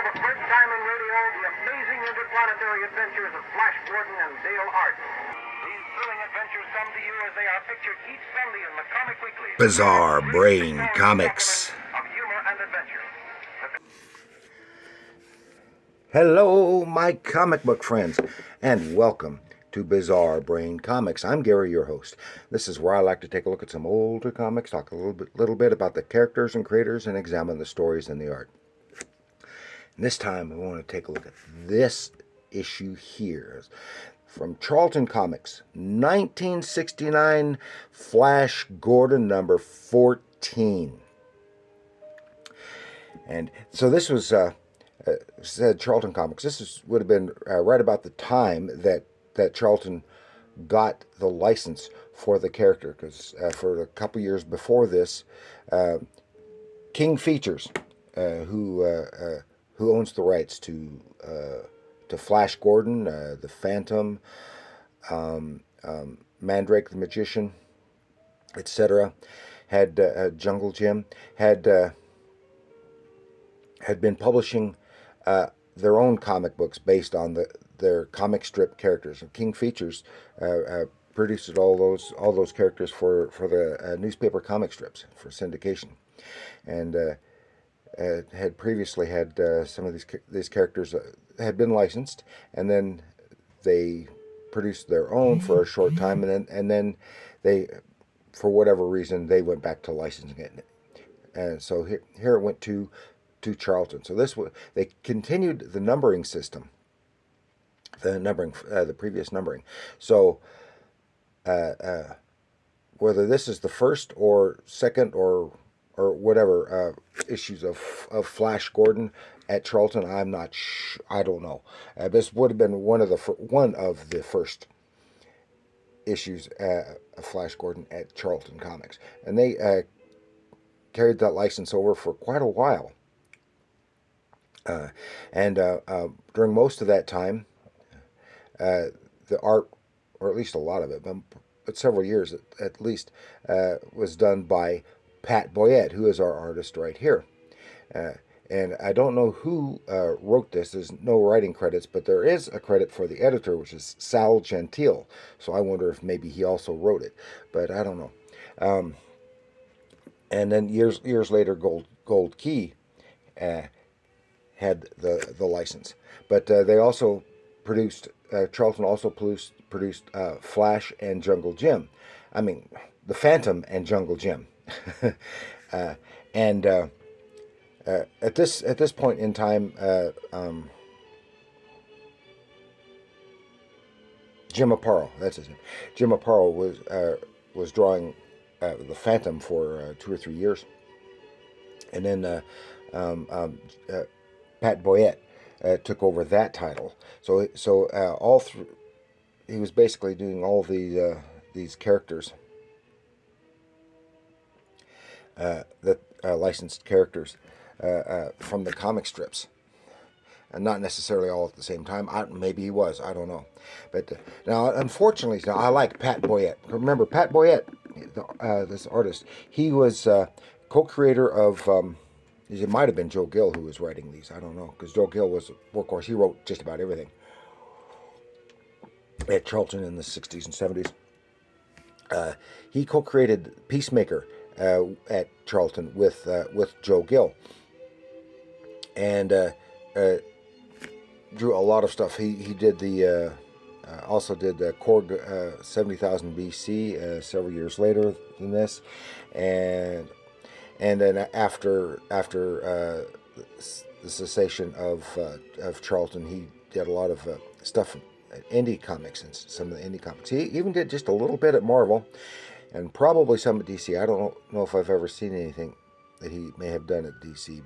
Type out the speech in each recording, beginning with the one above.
the first time in radio, the amazing interplanetary adventures of Flash Gordon and Dale Hart. These thrilling adventures come to you as they are pictured each Sunday in the Comic Weekly. Bizarre Brain Comics. Of humor and adventure. Hello, my comic book friends, and welcome to Bizarre Brain Comics. I'm Gary, your host. This is where I like to take a look at some older comics, talk a little bit about the characters and creators, and examine the stories and the art. And this time, I want to take a look at this issue here from Charlton Comics, 1969, Flash Gordon number 14. And so this was said Charlton Comics. This would have been right about the time that Charlton got the license for the character, because for a couple years before this, King Features, who owns the rights to Flash Gordon, the Phantom, Mandrake the Magician, etc., had Jungle Jim had been publishing their own comic books based on their comic strip characters. And King Features produced all those characters for the newspaper comic strips for syndication, and had previously had some of these characters had been licensed, and then they produced their own for a short time, and then they, for whatever reason, they went back to licensing it, and so here it went to Charlton. So they continued the numbering system, the previous numbering. So whether this is the first or second or whatever issues of Flash Gordon at Charlton, I don't know. This would have been one of the first issues of Flash Gordon at Charlton Comics, and they carried that license over for quite a while. And during most of that time, the art, or at least a lot of it, but several years at least, was done by Pat Boyett, who is our artist right here. And I don't know who wrote this. There's no writing credits, but there is a credit for the editor, which is Sal Gentile. So I wonder if maybe he also wrote it, but I don't know. And then years later, Gold Key had the license, but they also produced. Charlton also produced Flash and Jungle Jim. I mean, the Phantom and Jungle Jim. And at this point in time, Jim Aparo, that's his name. Jim Aparo was drawing the Phantom for 2 or 3 years, and then Pat Boyett took over that title. So he was basically doing all these characters, licensed characters from the comic strips, and not necessarily all at the same time. Maybe he was, I don't know. But now, unfortunately, I like Pat Boyett. Remember, Pat Boyett, this artist, he was co-creator of. It might have been Joe Gill who was writing these. I don't know, because Joe Gill was a workhorse. He wrote just about everything at Charlton in the 60s and 70s. He co-created Peacemaker at Charlton with Joe Gill, and drew a lot of stuff. He did also did Korg 70,000 BC several years later than this, and then after the cessation of Charlton, he did a lot of stuff at indie comics and some of the indie comics. He even did just a little bit at Marvel, and probably some at DC. I don't know if I've ever seen anything that he may have done at DC,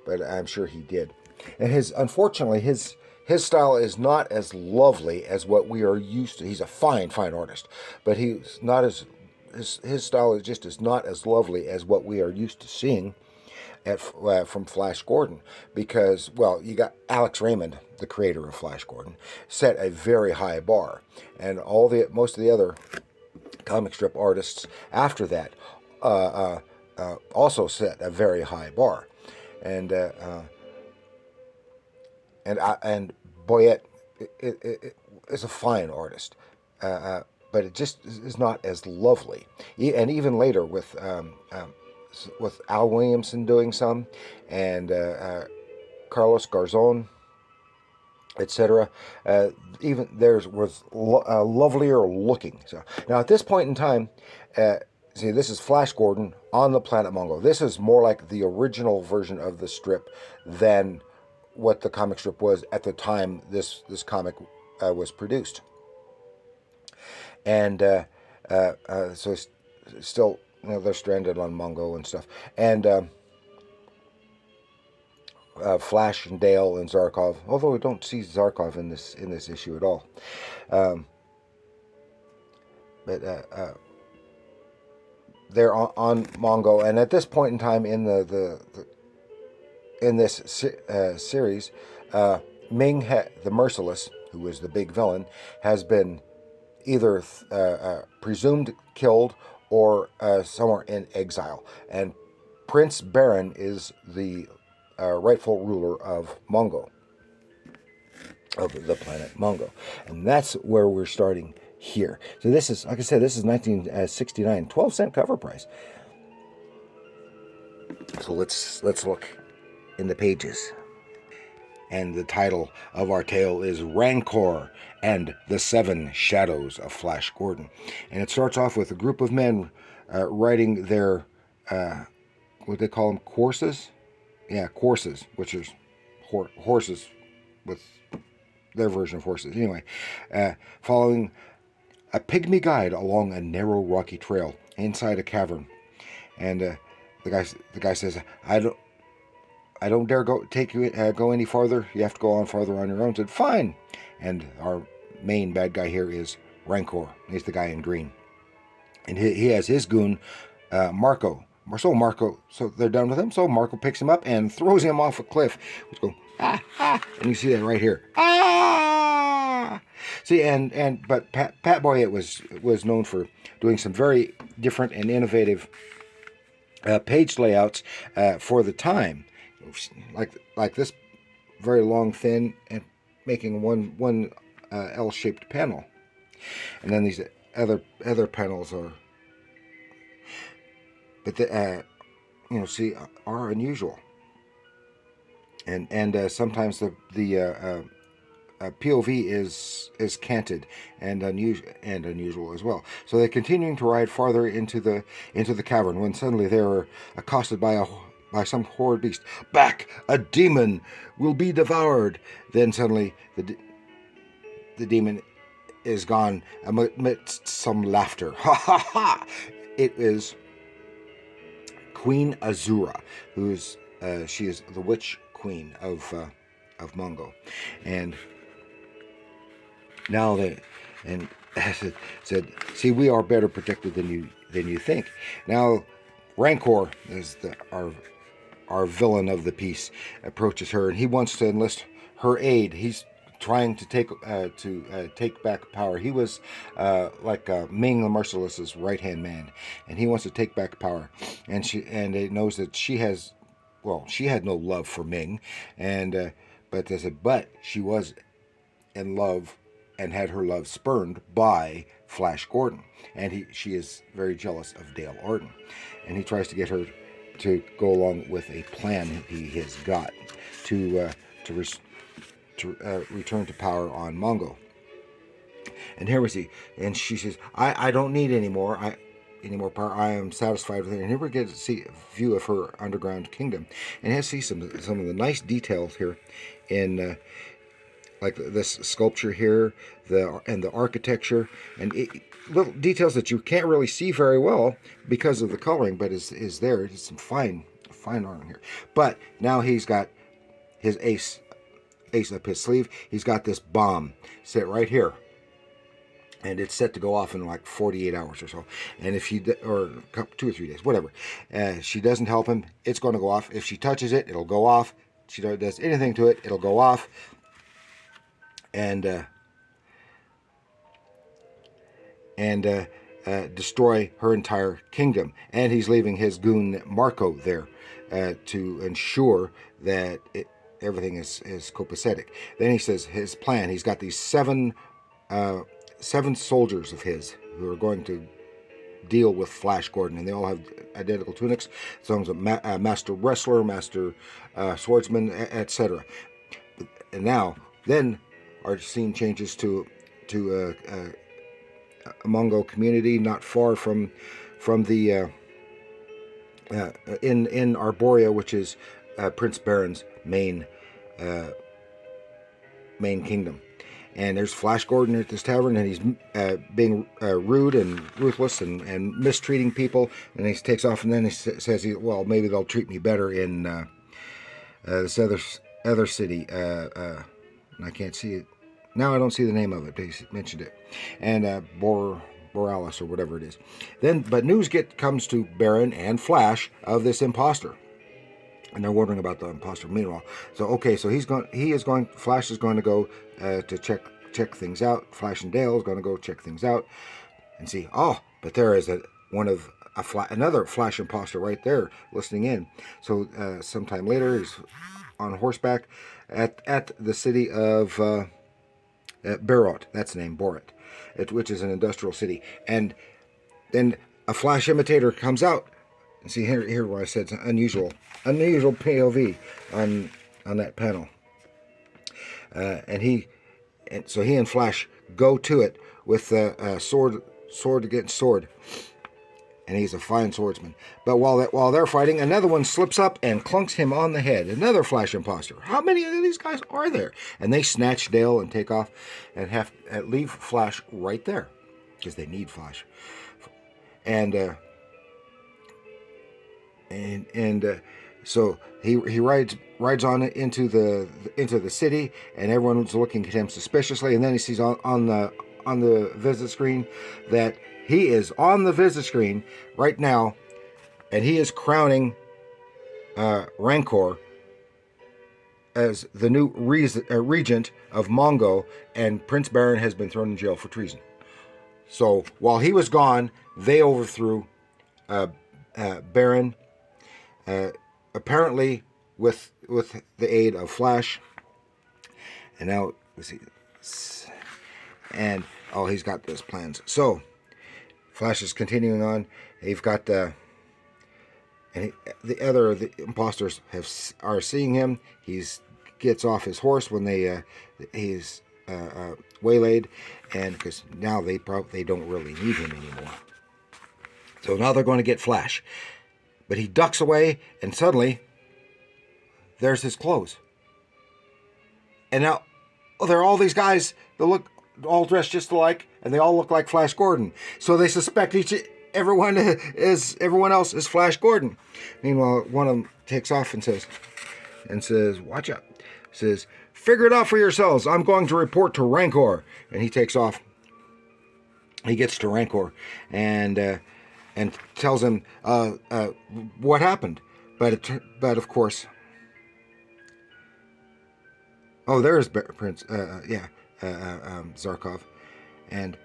but I'm sure he did. And unfortunately his style is not as lovely as what we are used to. He's a fine artist, but he's not as his style is not as lovely as what we are used to seeing from Flash Gordon, because, well, you got Alex Raymond, the creator of Flash Gordon, set a very high bar, and most of the other comic strip artists after that also set a very high bar, and and Boyett is a fine artist, but it just is not as lovely. And even later with Al Williamson doing some, and Carlos Garzon, etc. Even theirs was lovelier looking. So now at this point in time, see, this is Flash Gordon on the planet Mongo. This is more like the original version of the strip than what the comic strip was at the time this comic was produced. And so still, they're stranded on Mongo and stuff. And Flash and Dale and Zarkov, although we don't see Zarkov in this issue at all. But they're on Mongo, and at this point in time in in this series, Ming the Merciless, who is the big villain, has been either presumed killed or somewhere in exile, and Prince Baron is the rightful ruler of Mongo, of the planet Mongo, and that's where we're starting here. So this is, like I said, this is 1969, 12-cent cover price. So let's look in the pages. And the title of our tale is Rancor and the Seven Shadows of Flash Gordon. And it starts off with a group of men riding their, what they call them, courses? Yeah, courses, which is horses with their version of horses. Anyway, following a pygmy guide along a narrow rocky trail inside a cavern. And the guy says, I don't dare go any farther. You have to go on farther on your own. Said, fine. And our main bad guy here is Rancor. He's the guy in green. And he has his goon, Marco. So they're done with him. So Marco picks him up and throws him off a cliff. Which go, ah, ah. And you see that right here. Ah! See, but Pat Boyett was known for doing some very different and innovative page layouts for the time. Like this very long, thin, and making one L-shaped panel, and then these other panels are, but are unusual, and sometimes the POV is canted and unusual as well. So they're continuing to ride farther into the cavern when suddenly they are accosted by some horrid beast. Back! A demon will be devoured! Then suddenly the demon is gone amidst some laughter. Ha ha ha! It is Queen Azura, she is the witch queen of Mongo, and now said, see, we are better protected than you think. Now Rancor is our villain of the piece, approaches her, and he wants to enlist her aid. He's trying to take back power. He was like Ming the Merciless's right-hand man, and he wants to take back power. And it knows that she had no love for Ming, but she was in love and had her love spurned by Flash Gordon, and she is very jealous of Dale Arden, and he tries to get her to go along with a plan he has got to return to power on Mongo. And here we see, and she says, I don't need any more power. I am satisfied with it. And here we get to see a view of her underground kingdom, and you see some of the nice details here in like this sculpture here, the architecture, and little details that you can't really see very well because of the coloring, but is there. It's some fine art here. But now he's got his ace up his sleeve. He's got this bomb set right here, and it's set to go off in like 48 hours or so. And if or 2 or 3 days, whatever, she doesn't help him, it's going to go off. If she touches it, it'll go off. She does anything to it, it'll go off. And destroy her entire kingdom. And he's leaving his goon Marco there to ensure that everything is copacetic. Then he says his plan. He's got these seven soldiers of his who are going to deal with Flash Gordon, and they all have identical tunics. Some's a master wrestler, master swordsman, etc. And now, then our scene changes to a Mongol community not far from the in Arborea, which is Prince Baron's main kingdom. And there's Flash Gordon at this tavern, and he's being rude and ruthless and mistreating people. And he takes off, and then he says, "Well, maybe they'll treat me better in this other city." And I can't see it now. I don't see the name of it. They mentioned it, and Borealis or whatever it is. But news comes to Baron and Flash of this imposter. And they're wondering about the imposter. Meanwhile, Flash is going to go to check things out. Flash and Dale is going to go check things out and see. Oh, but there is another Flash imposter right there listening in. So sometime later, he's on horseback at the city of Boyett. That's the name, Boyett, which is an industrial city. And then a Flash imitator comes out. And see here where I said it's unusual POV on that panel. So he and Flash go to it with sword against sword, and he's a fine swordsman. But while they're fighting, another one slips up and clunks him on the head. Another Flash imposter. How many of these guys are there? And they snatch Dale and take off and leave Flash right there because they need Flash. So he rides on into the city, and everyone's looking at him suspiciously. And then he sees on the visit screen that he is on the visit screen right now, and he is crowning Rancor as the new regent of Mongo, and Prince Baron has been thrown in jail for treason. So while he was gone, they overthrew Baron. Apparently with the aid of Flash. And now let's see. And he's got those plans. So Flash is continuing on. They've got the imposters are seeing him. He's gets off his horse when he's waylaid, and because now they don't really need him anymore. So now they're going to get Flash. But he ducks away, and suddenly, there's his clothes. And now, there are all these guys that look all dressed just alike, and they all look like Flash Gordon. So they suspect everyone else is Flash Gordon. Meanwhile, one of them takes off and says, "Watch out." Says, "Figure it out for yourselves. I'm going to report to Rancor." And he takes off. He gets to Rancor, and tells him what happened. But of course, there's Prince, Zarkov, and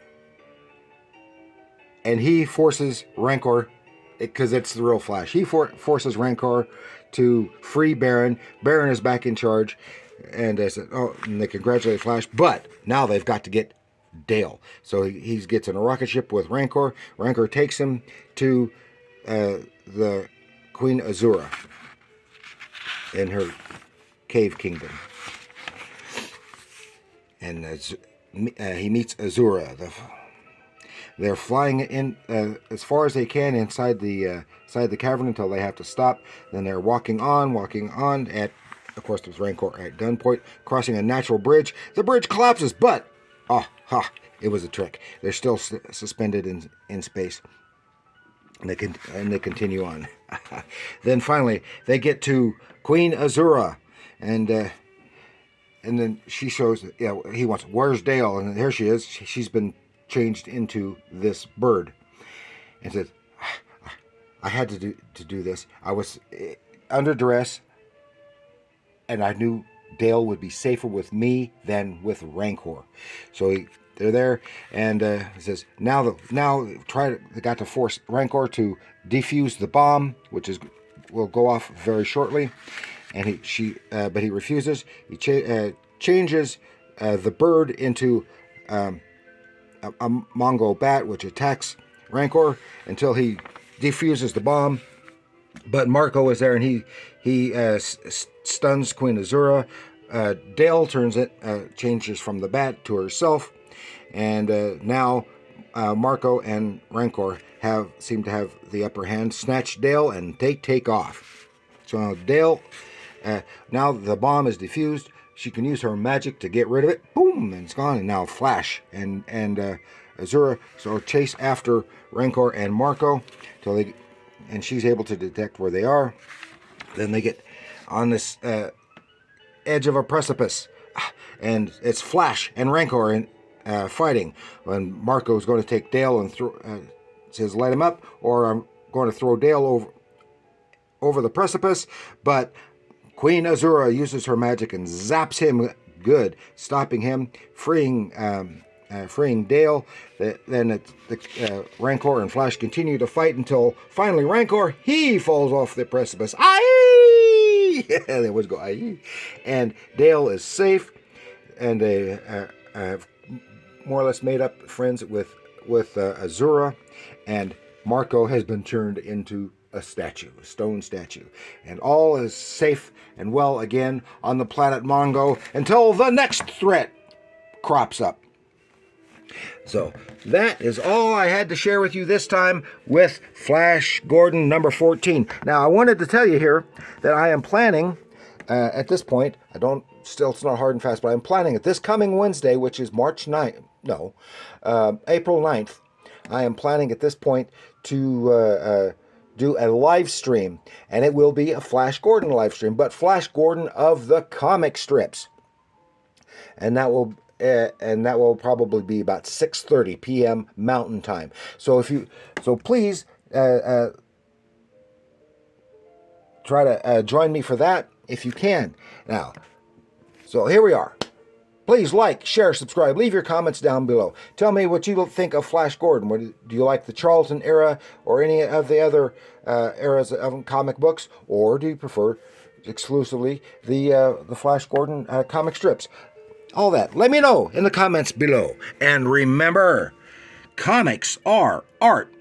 he forces Rancor, because it's the real Flash. He forces Rancor to free Baron. Baron is back in charge, and and they congratulate Flash. But now they've got to get Dale. So he gets in a rocket ship with Rancor. Rancor takes him to the Queen Azura in her cave kingdom. And he meets Azura. They're flying in as far as they can inside the cavern until they have to stop. Then they're walking on, of course there's Rancor at gunpoint, crossing a natural bridge. The bridge collapses, but it was a trick. They're still suspended in space, and they continue on. Then finally, they get to Queen Azura, and then she shows. He wants. Where's Dale? And here she is. She's been changed into this bird, and says, "I had to do this. I was under duress, and I knew Dale would be safer with me than with Rancor." So they're there, and he says, "Now they got to force Rancor to defuse the bomb, which will go off very shortly." and but he refuses. He changes the bird into a Mongol bat, which attacks Rancor until he defuses the bomb. But Marco is there, and he stuns Queen Azura. Dale changes from the bat to herself, and now Marco and Rancor seem to have the upper hand. Snatch Dale, and they take off. So now Dale, now the bomb is defused. She can use her magic to get rid of it. Boom, and it's gone. And now Flash and Azura chase after Rancor and Marco till they, and she's able to detect where they are. Then they get on this edge of a precipice, and it's Flash and Rancor fighting. When Marco's going to take Dale and says, "Light him up," or I'm going to throw Dale over the precipice, but Queen Azura uses her magic and zaps him good, stopping him, freeing Dale. Then Rancor and Flash continue to fight until finally Rancor, he falls off the precipice. Aye! They always go aye. And Dale is safe, and they have more or less made up friends with Azura, and Marco has been turned into a stone statue. And all is safe and well again on the planet Mongo until the next threat crops up. So that is all I had to share with you this time with Flash Gordon number 14. Now I wanted to tell you here that I am planning at this point, it's not hard and fast, but I'm planning at this coming Wednesday, which is April 9th, I am planning at this point to do a live stream, and it will be a Flash Gordon live stream, but Flash Gordon of the comic strips, and that will probably be about 6:30 p.m. Mountain Time. So please try to join me for that if you can. Now, so here we are. Please like, share, subscribe. Leave your comments down below. Tell me what you think of Flash Gordon. Do you like the Charlton era or any of the other eras of comic books? Or do you prefer exclusively the Flash Gordon comic strips? All that. Let me know in the comments below. And remember, comics are art.